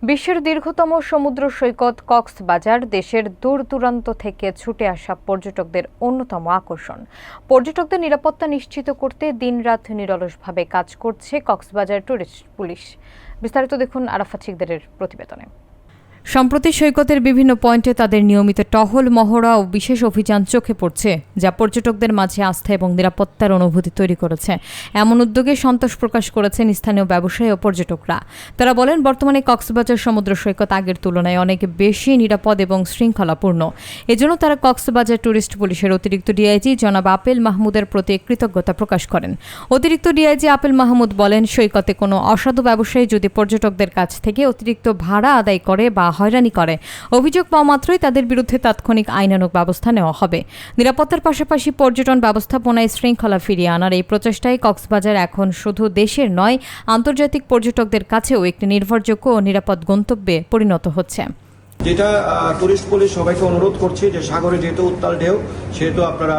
বিশ্বের দীর্ঘতম সমুদ্র সৈকত কক্সবাজার দেশের দূর দূরান্ত থেকে ছুটে আসা পর্যটকদের অন্যতম আকর্ষণ। পর্যটকদের নিরাপত্তা নিশ্চিত করতে দিনরাত নিরলসভাবে কাজ করছে কক্সবাজার টুরিস্ট পুলিশ। বিস্তারিত দেখুন আরাফাত শিকদারের প্রতিবেদনে। সম্প্রতি সৈকতের বিভিন্ন পয়েন্টে তাদের নিয়মিত টহল মহড়া ও বিশেষ অভিযান চোখে পড়ছে, যা পর্যটকদের মাঝে আস্থা এবং নিরাপত্তার অনুভূতি তৈরি করেছে। এমন উদ্যোগে সন্তোষ প্রকাশ করেছেন স্থানীয় ব্যবসায়ী ও পর্যটকরা। তারা বলেন, বর্তমানে কক্সবাজার সমুদ্র সৈকত আগের তুলনায় অনেক বেশি নিরাপদ এবং শৃঙ্খলাপূর্ণ। এজন্য তারা কক্সবাজার টুরিস্ট পুলিশের অতিরিক্ত ডিআইজি জনাব আপেল মাহমুদের প্রতি কৃতজ্ঞতা প্রকাশ করেন। অতিরিক্ত ডিআইজি আপেল মাহমুদ বলেন, সৈকতে কোনো অসাধু ব্যবসায়ী যদি পর্যটকদের কাছ থেকে অতিরিক্ত ভাড়া আদায় করে বা হয়রানি করে, অভিযোগ পাওয়া মাত্রই তাদের বিরুদ্ধে তাৎক্ষণিক আইনানুগ ব্যবস্থা নেওয়া হবে। নিরাপত্তার পাশাপাশি পর্যটন ব্যবস্থাপনায় শৃঙ্খলা ফিরিয়ে আনার এই প্রচেষ্টায় কক্সবাজার এখন শুধু দেশের নয়, আন্তর্জাতিক পর্যটকদের কাছেও একটি নির্ভরযোগ্য ও নিরাপদ গন্তব্যে পরিণত হচ্ছে। যেটা টুরিস্ট পুলিশ সবাইকে অনুরোধ করছে যে সাগরে যেহেতু উত্তাল ঢেউ, সেহেতু আপনারা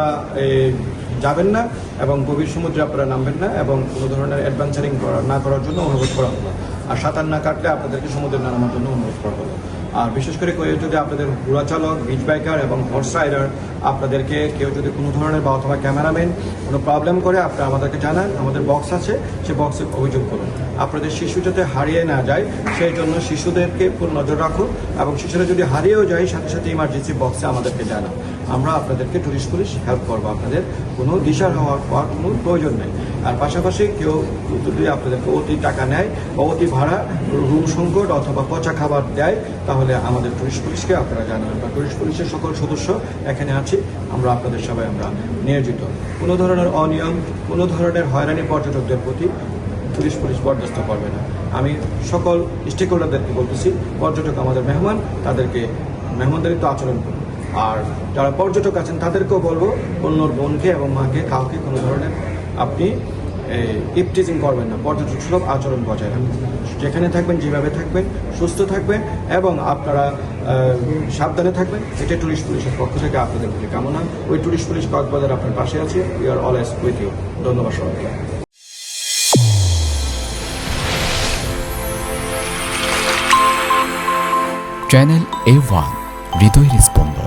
যাবেন না এবং গভীর সমুদ্রে আপনারা নামবেন না এবং কোনো ধরনের অ্যাডভেঞ্চারিং না করার জন্য অনুরোধ করা হলো। আর সাঁতার না কাটলে আপনাদেরকে সমুদ্রে নামার জন্য অনুরোধ করা হলো। আর বিশেষ করে যদি আপনাদের ঘোড়া চালক, বিচ বাইকার এবং হর্স রাইডার আপনাদেরকে কেউ যদি কোনো ধরনের বা অথবা ক্যামেরাম্যান কোনো প্রবলেম করে, আপনারা আমাদেরকে জানান। আমাদের বক্স আছে, সে বক্সে অভিযোগ করুন। আপনাদের শিশু যাতে হারিয়ে না যায় সেই জন্য শিশুদেরকে পুরো নজর রাখুন এবং শিশুরা যদি হারিয়েও যায় সাথে সাথে ইমার্জেন্সি বক্সে আমাদেরকে জানান। আমরা আপনাদেরকে টুরিস্ট পুলিশ হেল্প করবো। আপনাদের কোনো দিশার হওয়ার কোনো প্রয়োজন নেই। আর পাশাপাশি কেউ যদি আপনাদেরকে অতি টাকা নেয় বা অতি ভাড়া, রুম সংকট অথবা পচা খাবার দেয়, তাহলে আমাদের টুরিস্ট পুলিশকে আপনারা জানাবেন। বা টুরিস্ট পুলিশের সকল সদস্য এখানে আছি, আমরা আপনাদের সবাই আমরা নিয়োজিত। কোনো ধরনের অনিয়ম, কোনো ধরনের হয়রানি পর্যটকদের প্রতি টুরিস্ট পুলিশ বরদাস্ত করবে না। আমি সকল স্টেক হোল্ডারদেরকে বলতেছি, পর্যটক আমাদের মেহমান, তাদেরকে মেহমানদারিত্ব আচরণ করুন। আর যারা পর্যটক আছেন তাদেরকেও বলবো, অন্যর বোনকে এবং মাকে কাউকে কোনো ধরনের আপনি ইপটিজিং করবেন না। পর্যটক সুলভ আচরণ বজায় রাখবেন। যেখানে থাকবেন যেভাবে থাকবেন, সুস্থ থাকবেন এবং আপনারা সাবধানে থাকবেন। এটা টুরিস্ট পুলিশের পক্ষ থেকে আপনাদের প্রতি কামনা। ওই টুরিস্ট পুলিশ কক্সবাজার আপনার পাশে আছে। We are always with you. ধন্যবাদ সবাইকে। চ্যানেল A1 হৃদয়ের স্পন্দন।